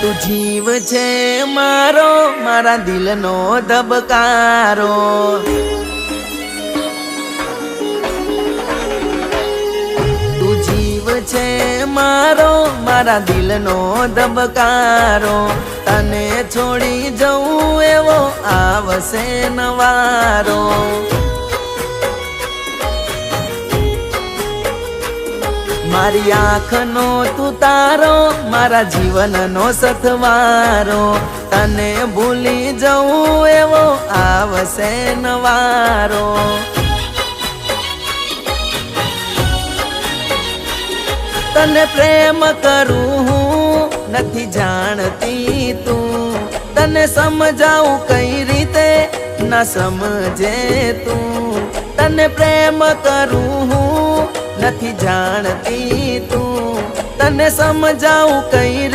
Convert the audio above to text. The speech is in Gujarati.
તું જીવ છે મારો, મારા દિલનો ધબકારો. તું જીવ છે મારો, મારા દિલનો ધબકારો. તને છોડી જવું એવો આવશે નવારો. મારી આંખનો તું તારો, મારા જીવનનો સથવારો. તને ભૂલી જવું એવો આવશે નવારો. તને પ્રેમ કરું હું નથી જાણતી તું. તને સમજાવું કઈ રીતે ના સમજે તું. તને પ્રેમ કરું હું નથી જાણતી તું. તને સમજાવું કઈ